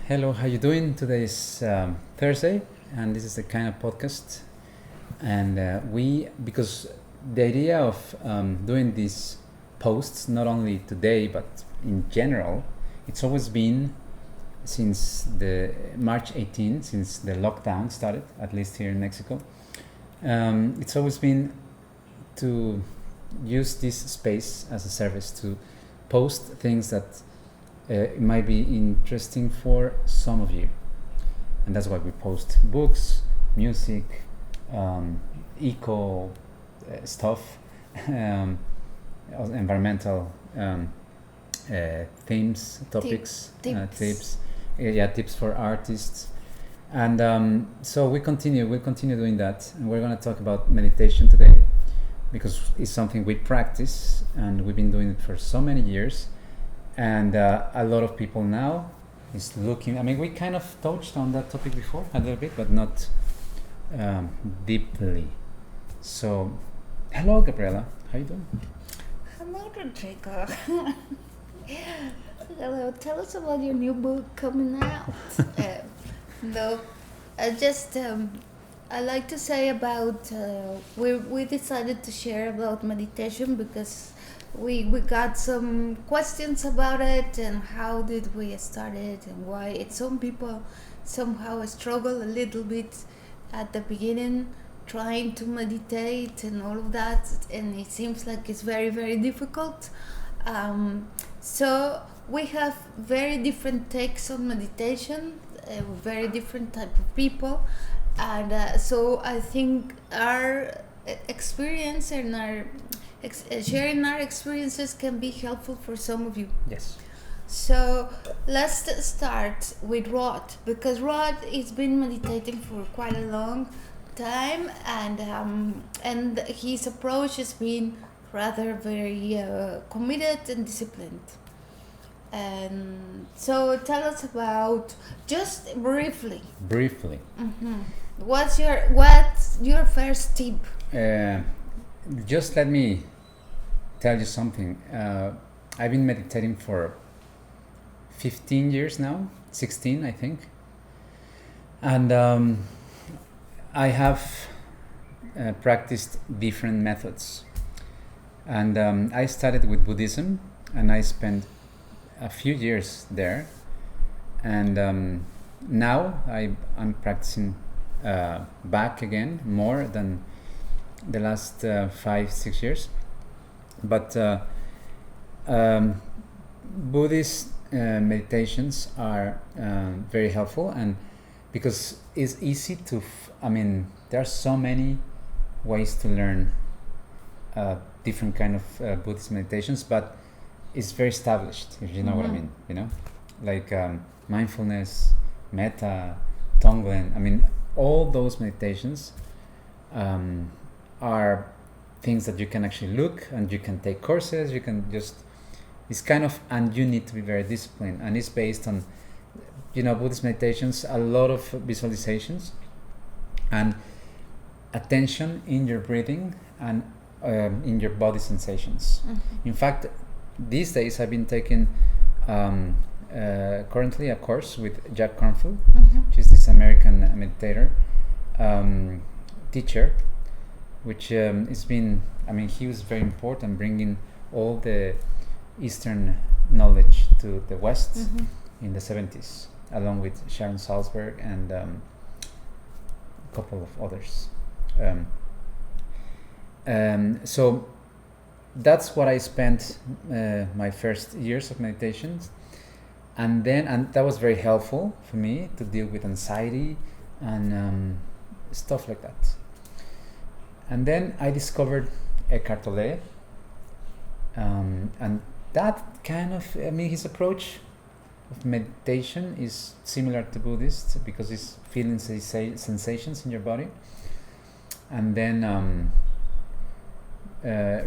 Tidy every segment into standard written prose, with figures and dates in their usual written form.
Hello, how you doing? Today is Thursday, and this is the kind of podcast. And because the idea of doing these posts, not only today but in general, it's always been since the March 18, since the lockdown started, at least here in Mexico. It's always been to use this space as a service to post things that it might be interesting for some of you, and that's why we post books, music, eco stuff, environmental themes, topics, tips, tips for artists, and so we'll continue doing that, and we're going to talk about meditation today because it's something we practice and we've been doing it for so many years. And a lot of people now is looking. I mean, we kind of touched on that topic before a little bit, but not deeply. So, hello, Gabriela. How you doing? Hello, Rodrigo. Hello. Tell us about your new book coming out. No, I like to say about we decided to share about meditation because we got some questions about it and how did we start it and why some people somehow struggle a little bit at the beginning trying to meditate and all of that, and it seems like it's very, very difficult. So we have very different takes on meditation, very different type of people, and so I think our experience and our sharing our experiences can be helpful for some of you. Yes. So let's start with Rod, because Rod has been meditating for quite a long time, and his approach has been rather very committed and disciplined. And so tell us about, just briefly. Mm-hmm. What's your first tip? Just let me tell you something. I've been meditating for 15 years now, 16 I think, and I have practiced different methods, and I started with Buddhism, and I spent a few years there, and now I'm practicing back again more than the last 5-6 years, but Buddhist meditations are very helpful, and because it's easy to there are so many ways to learn different kind of Buddhist meditations, but it's very established, if you know what I mean, like mindfulness, metta, Tonglen. All those meditations are things that you can actually look, and you can take courses, you can just, it's kind of, and you need to be very disciplined, and it's based on, Buddhist meditations, a lot of visualizations and attention in your breathing and in your body sensations. Mm-hmm. In fact, these days I've been taking currently a course with Jack Kornfield, which is this American meditator, teacher, which has been, he was very important bringing all the Eastern knowledge to the West in the 70s, along with Sharon Salzberg and a couple of others. So that's what I spent my first years of meditations, and that was very helpful for me to deal with anxiety and stuff like that. And then I discovered Eckhart Tolle, and that kind of, his approach of meditation is similar to Buddhist because it's feeling sensations in your body. And then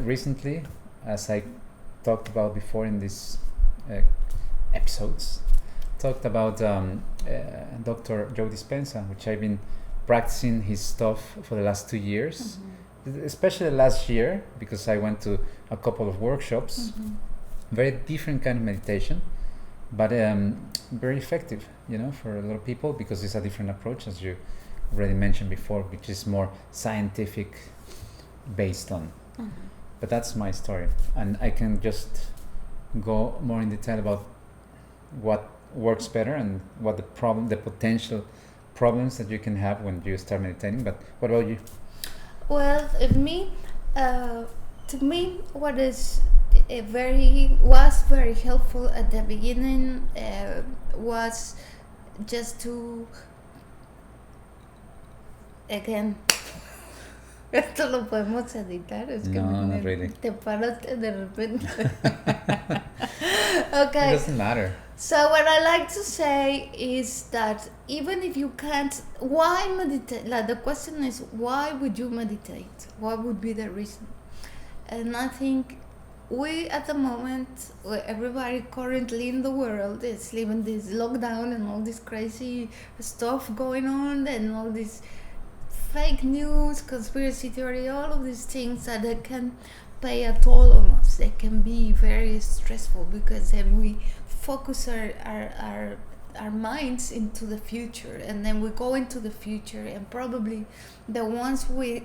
recently, as I talked about before in these episodes, talked about Dr. Joe Dispenza, which I've been practicing his stuff for the last 2 years, especially last year, because I went to a couple of workshops, very different kind of meditation, but very effective, for a lot of people, because it's a different approach, as you already mentioned before, which is more scientific based on. Mhm. But that's my story, and I can just go more in detail about what works better and what the potential problems that you can have when you start meditating. But what about you? Well, to me, what is was very helpful at the beginning was just to, again, esto lo podemos editar, es que No, not really. te paraste de repente. It Okay. doesn't matter. So what I like to say is that even if you can't, why meditate? Like, the question is, why would you meditate? What would be the reason? And I think we, at the moment, everybody currently in the world is living this lockdown and all this crazy stuff going on, and all this fake news, conspiracy theory, all of these things that they can play a toll on us. They can be very stressful, because then we focus our minds into the future, and then we go into the future, and probably the ones we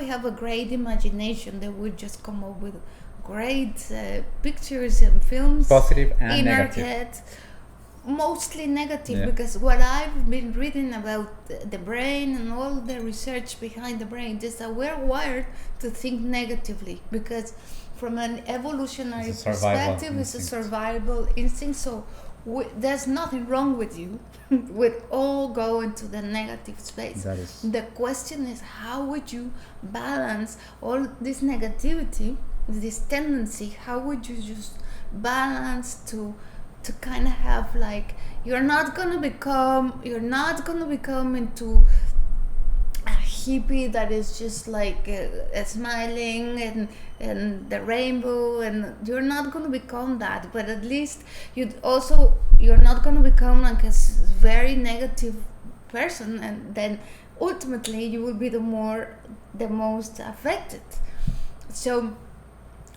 have a great imagination, they would just come up with great pictures and films, Positive and in negative. our head. Mostly negative, Yeah. because what I've been reading about the brain and all the research behind the brain is that we're wired to think negatively, because from an evolutionary It's a survival perspective, it's a instinct. survival instinct. So there's nothing wrong with you. We all go into the negative space. That is. The question is, how would you balance all this negativity, this tendency? How would you just balance to kind of have, like, you're not gonna become into a hippie that is just like smiling and the rainbow, and you're not gonna become that, but at least you're not gonna become like a very negative person, and then ultimately you will be the most affected. So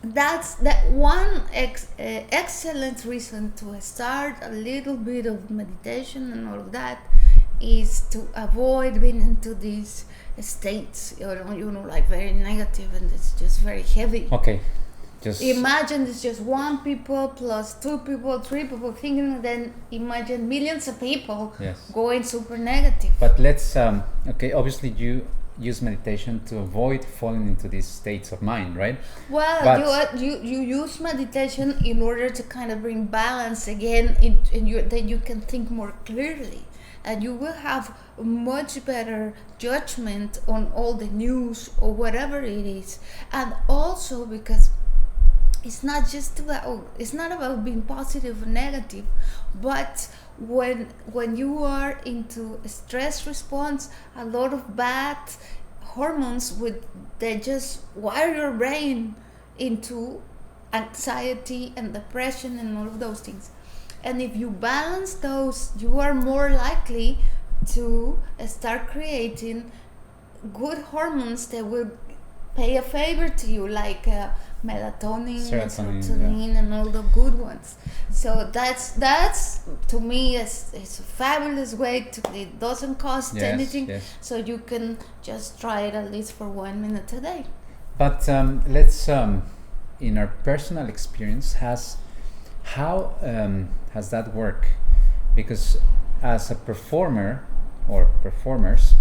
that's that one excellent reason to start a little bit of meditation and all of that, is to avoid being into these states, like very negative, and it's just very heavy. Okay, just Imagine it's just one people plus two people, three people thinking, and then imagine millions of people yes. going super negative. But let's obviously you use meditation to avoid falling into these states of mind, right? Well, But you use meditation in order to kind of bring balance again, that you can think more clearly, and you will have much better judgment on all the news or whatever it is. And also because it's not about being positive or negative, but when you are into a stress response, a lot of bad hormones they just wire your brain into anxiety and depression and all of those things. And if you balance those, you are more likely to start creating good hormones that will pay a favor to you, like melatonin, serotonin, and all the good ones. So that's to me it's a fabulous way it doesn't cost anything. Yes. So you can just try it at least for 1 minute a day. But let's in our personal experience, how has that worked? Because as a performer or performers,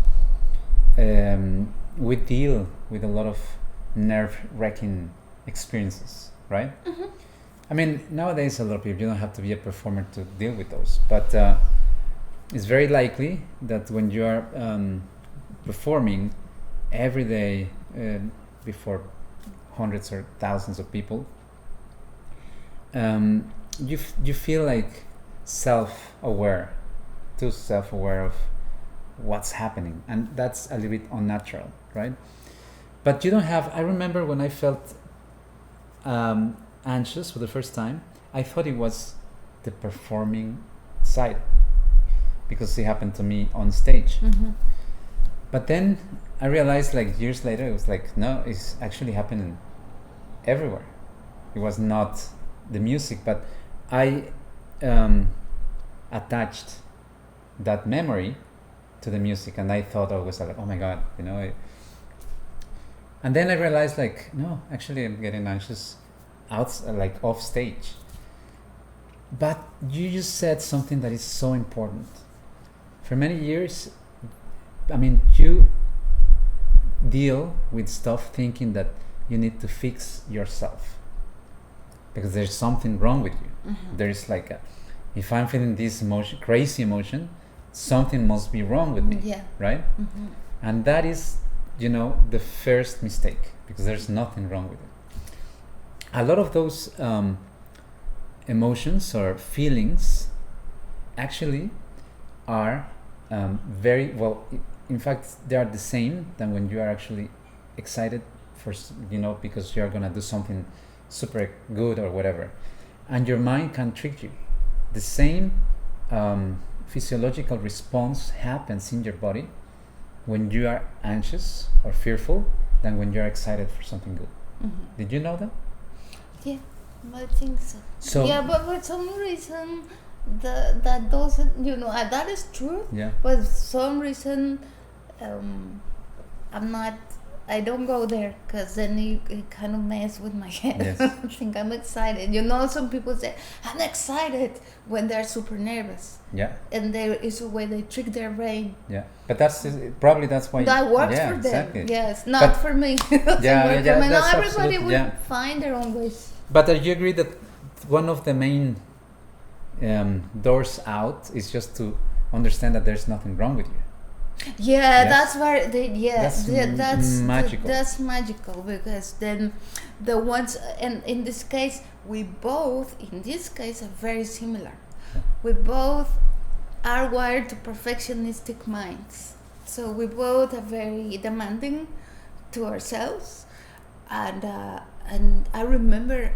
we deal with a lot of nerve-wracking experiences, right? Mm-hmm. I mean, nowadays a lot of people, you don't have to be a performer to deal with those, but it's very likely that when you are performing every day before hundreds or thousands of people, you feel like too self-aware of what's happening, and that's a little bit unnatural, right? But you don't have. I remember when I felt anxious for the first time, I thought it was the performing side, because it happened to me on stage. Mm-hmm. But then I realized, like years later, it was like, no, it's actually happening everywhere. It was not the music, but I attached that memory to the music, and I thought always like, oh my god, and then I realized like, no, actually I'm getting anxious like off stage. But you just said something that is so important. For many years, I mean, you deal with stuff thinking that you need to fix yourself because there's something wrong with you. There's like if I'm feeling this emotion, crazy emotion, something must be wrong with me, right? And that is, the first mistake, because there's nothing wrong with it. A lot of those emotions or feelings actually are very well, in fact they are the same than when you are actually excited for because you're gonna do something super good or whatever, and your mind can trick you. The same physiological response happens in your body when you are anxious or fearful than when you're excited for something good. Did you know that? Yeah, I think so. Yeah, but for some reason that doesn't, that is true. Yeah. But for some reason, I don't go there, because then it kind of mess with my head. Yes. I think I'm excited. Some people say, I'm excited when they're super nervous. Yeah. And there is a way they trick their brain. Yeah. But that's why... That works for them. Exactly. Yes, not for me. Not everybody will find their own ways. But do you agree that one of the main doors out is just to understand that there's nothing wrong with you? Yeah, that's where that's magical. That's magical, because then the ones, and in this case we both, are very similar. Yeah. We both are wired to perfectionistic minds, so we both are very demanding to ourselves, and I remember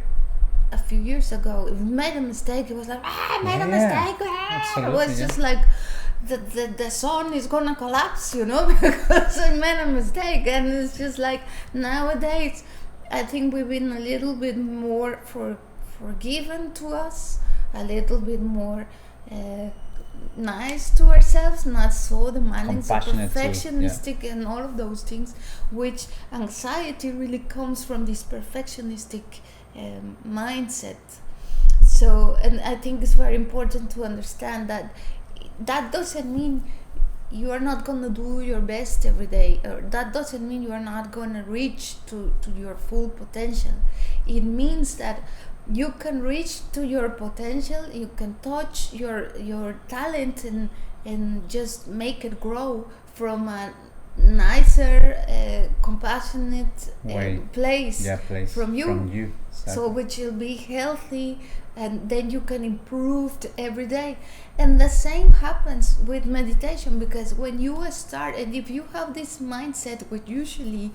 a few years ago, if we made a mistake, it was like, I made a mistake. Absolutely, it was just like the sun is gonna collapse, because I made a mistake. And it's just like, nowadays I think we've been a little bit more forgiven to us, a little bit more nice to ourselves, not so demanding, so perfectionistic, and all of those things, which anxiety really comes from this perfectionistic mindset. So, and I think it's very important to understand that doesn't mean you are not going to do your best every day, or that doesn't mean you are not going to reach to your full potential. It means that you can reach to your potential, you can touch your talent and just make it grow from a nicer, compassionate place from you. So which will be healthy, and then you can improve every day. And the same happens with meditation, because when you start, and if you have this mindset, which usually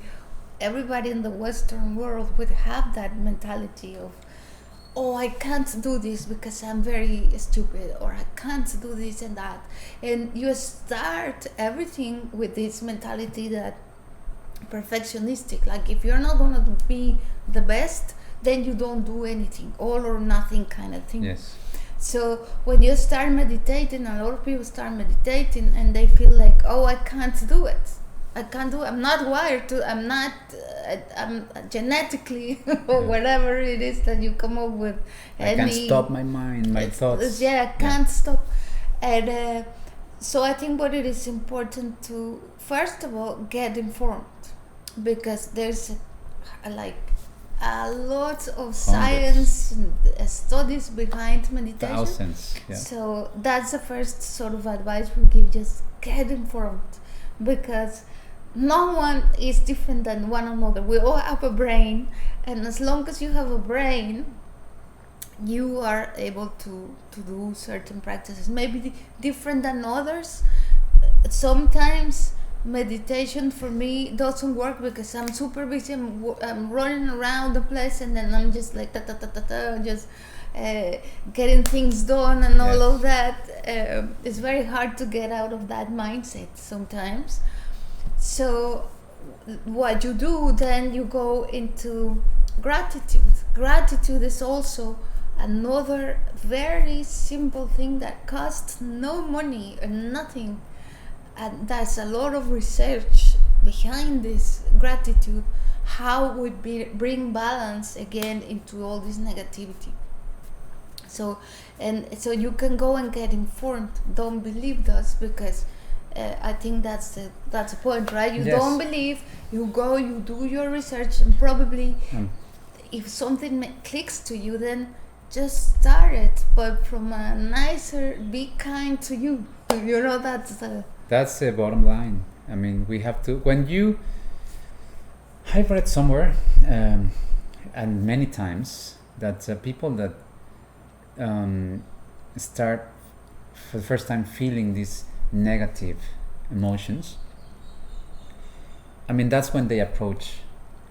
everybody in the Western world would have that mentality of, oh, I can't do this because I'm very stupid, or I can't do this and that, and you start everything with this mentality that perfectionistic, like if you're not going to be the best, then you don't do anything, all or nothing kind of thing. Yes. So when you start meditating, a lot of people start meditating and they feel like, oh, I can't do it. I'm not wired to, I'm genetically or whatever it is that you come up with. I can't stop my mind, my thoughts. I can't stop. And so I think what it is important to, first of all, get informed, because there's a lot of science and studies behind meditation. Thousands, yeah. So that's the first sort of advice we give, just get informed, because no one is different than one another. We all have a brain, and as long as you have a brain, you are able to do certain practices, maybe different than others. Sometimes meditation for me doesn't work because I'm super busy. I'm running around the place, and then I'm just like just getting things done and all of that. It's very hard to get out of that mindset sometimes. So what you do then, you go into gratitude. Gratitude is also another very simple thing that costs no money or nothing, and there's a lot of research behind this gratitude, how we bring balance again into all this negativity. So you can go and get informed. Don't believe us, because I think that's the point, right? You don't believe, you go, you do your research, and probably if something clicks to you, then just start it, but from a nicer, be kind to you. You know, that's the bottom line. I mean, we have to, I've read somewhere, and many times, that people that start for the first time feeling these negative emotions, I mean, that's when they approach,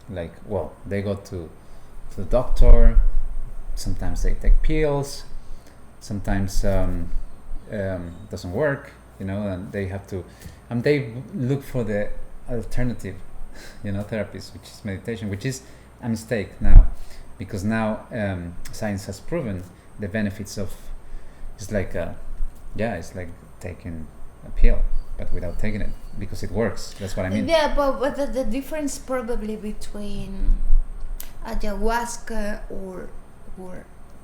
like, well, they go to the doctor, sometimes they take pills, sometimes doesn't work, and they have to, and they look for the alternative, therapies, which is meditation, which is a mistake now, because now science has proven the benefits of, it's like taking a pill, but without taking it, because it works. That's what I mean. Yeah, but the difference probably between ayahuasca or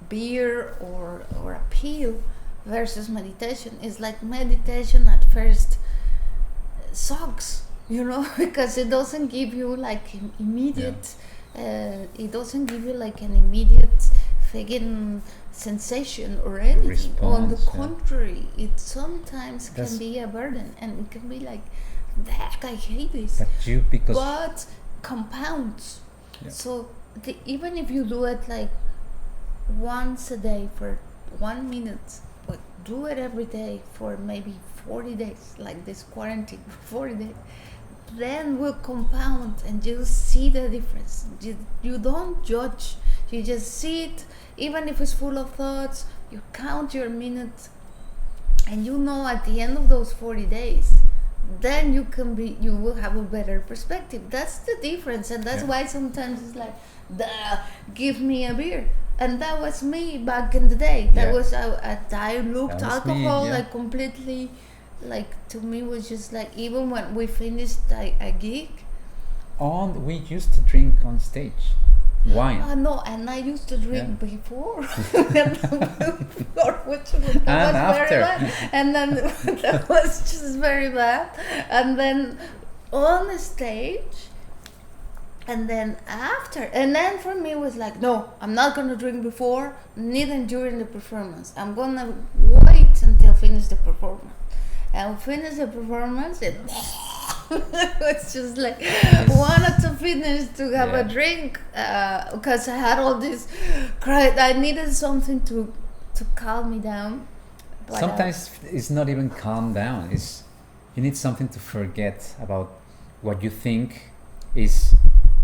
beer or a pill versus meditation is like meditation at first sucks, because it doesn't give you like immediate it doesn't give you like an immediate friggin' sensation or anything. Response, on the contrary, it sometimes can be a burden, and it can be like, heck, I hate this, but compounds. So even if you do it like once a day for 1 minute, but do it every day for maybe 40 days, like this quarantine, 40 days, then will compound, and you see the difference. You don't judge, you just see it. Even if it's full of thoughts, you count your minutes, and at the end of those 40 days, then you will have a better perspective. That's the difference, and that's why sometimes it's like, give me a beer. And that was me back in the day. That was I looked alcohol like completely, like, to me was just like, even when we finished a gig, we used to drink on stage wine. No, and I used to drink before, which was very bad. And then that was just very bad. And then on the stage, and then after, and then for me it was like, no, I'm not gonna drink before, neither during the performance. I'm gonna wait until finish the performance. I'll finish the performance, and it's just like, wanted to finish to have a drink, because I had all this cry. I needed something to calm me down. But sometimes it's not even calm down. You need something to forget about what you think is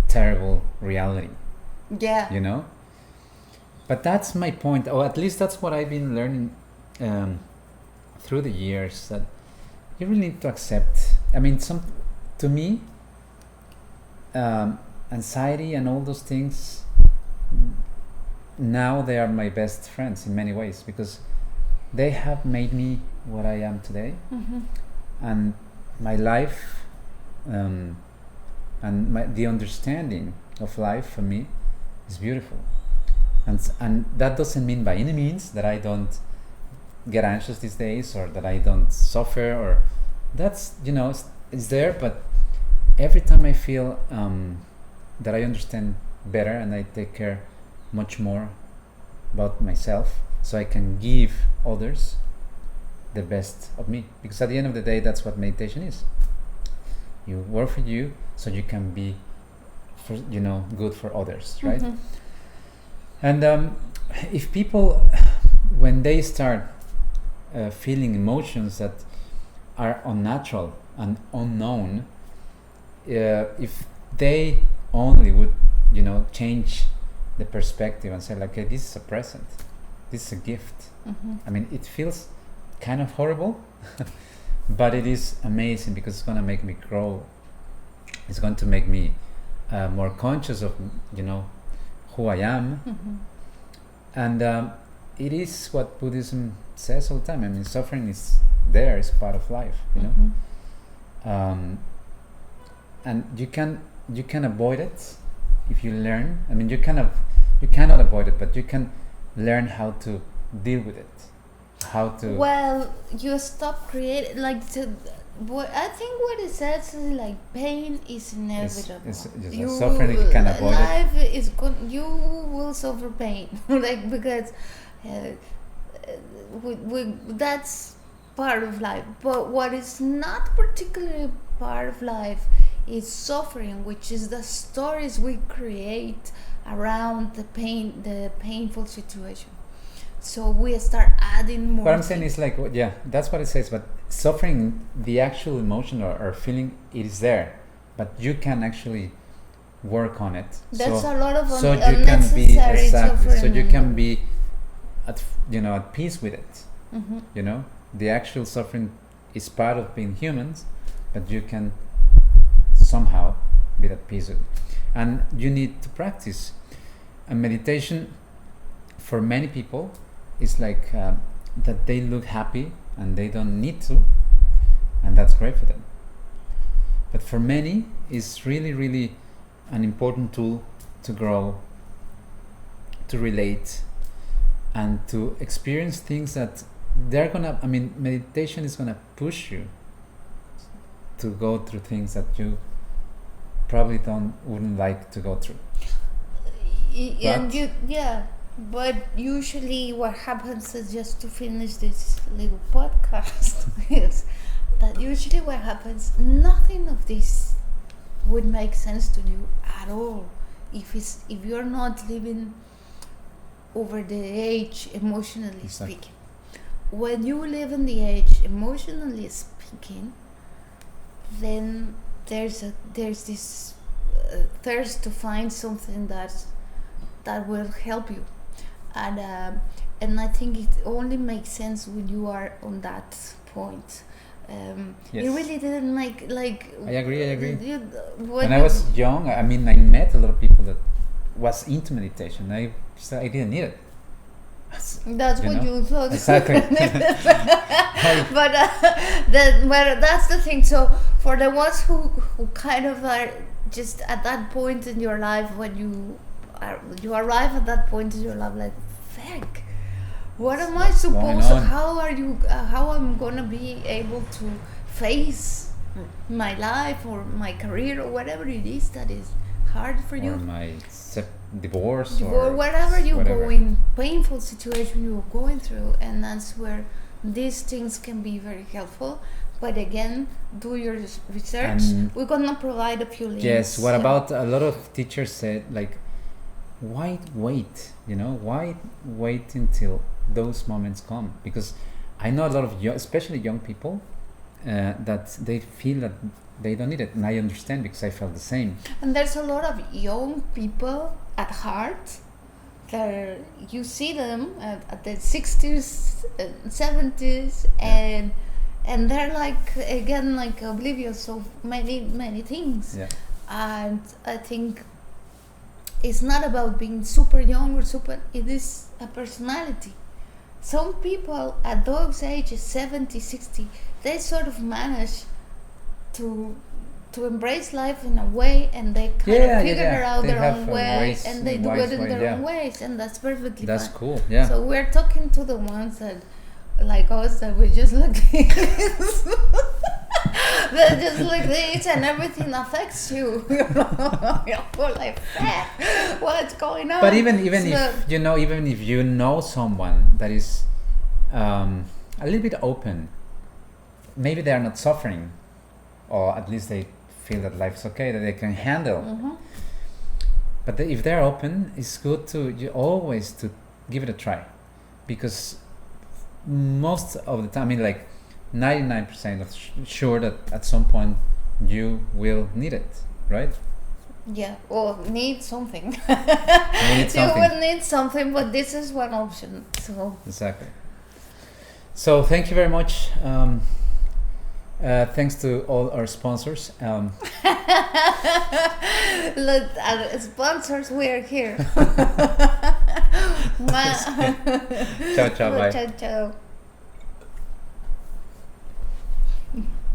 terrible reality. Yeah. But that's my point, or at least that's what I've been learning through the years, that you really need to accept. I mean, to me, anxiety and all those things, now they are my best friends in many ways, because they have made me what I am today. And my life, and the understanding of life for me is beautiful. And that doesn't mean by any means that I don't get anxious these days, or that I don't suffer, or that's, it's there. But every time I feel that I understand better, and I take care much more about myself, so I can give others the best of me. Because at the end of the day, that's what meditation is. You work for you so you can be good for others, right? And if people, when they start feeling emotions that are unnatural and unknown, if they only would change the perspective and say, like, okay, this is a present, this is a gift. I mean, it feels kind of horrible but it is amazing, because it's going to make me grow. It's going to make me more conscious of who I am. And it is what Buddhism says all the time. I mean, suffering is there, is part of life, you know. And you can avoid it if you learn. I mean, you cannot avoid it, but you can learn how to deal with it. How to. Well, you stop creating what I think what it says is like pain is inevitable. It's suffering you can avoid life it. Is you will suffer pain, like because that's part of life. But what is not particularly part of life is suffering, which is the stories we create around the painful situation. So we start adding more. What I'm saying is like, yeah, that's what it says. But suffering, the actual emotion or feeling, it is there, but you can actually work on it. That's a lot of so you unnecessary can be suffering. So you can be at peace with it. Mm-hmm. You know, the actual suffering is part of being humans, but you can somehow be at peace with it. And you need to practice. And meditation, for many people, is like that they look happy and they don't need to, and that's great for them. But for many, it's really, really an important tool to grow, to relate, and to experience things that meditation is gonna push you to go through things that you probably wouldn't like to go through. But usually what happens is, just to finish this little podcast, is that usually what happens, nothing of this would make sense to you at all if you're not living over the edge emotionally speaking. When you live in the edge emotionally speaking, then there's this thirst to find something that will help you. And I think it only makes sense when you are on that point. Yes. It really didn't make like. I agree. When I was young, I met a lot of people that was into meditation. I didn't need it. That's what you thought. Exactly. but that's the thing. So for the ones who kind of are just at that point in your life, when you arrive at that point in your life, like, fuck, what am I supposed to, how I'm gonna be able to face my life or my career or whatever it is that is hard for you, or my divorce or whatever you're going, painful situation you're going through. And that's where these things can be very helpful. But again, do your research. We're gonna provide a few links. Yes. What about a lot of teachers said, like, why wait? Why wait until those moments come? Because I know a lot of especially young people, that they feel that they don't need it, and I understand because I felt the same. And there's a lot of young people at heart that you see them at the 60s, 70s, and they're like, again, like oblivious of many things. Yeah. And I think it's not about being super young or it is a personality. Some people at those ages, 70, 60, they sort of manage to embrace life in a way, and they kind of figure out their own way, and they do it in their own ways, and that's perfectly That's fine. cool, yeah. So we're talking to the ones that, like us, that we just look this. They're just like this, and everything affects you. You're like, what's going on? But even if you know someone that is a little bit open, maybe they are not suffering, or at least they feel that life's okay, that they can handle. Mm-hmm. But if they're open, it's good to always to give it a try, because most of the time, 99% of sure that at some point you will need it, right? Yeah, or need something. You will need something, but this is one option. So exactly. So thank you very much. Thanks to all our sponsors. Look, sponsors, we're here. Ciao, ciao, bye. Ciao, ciao.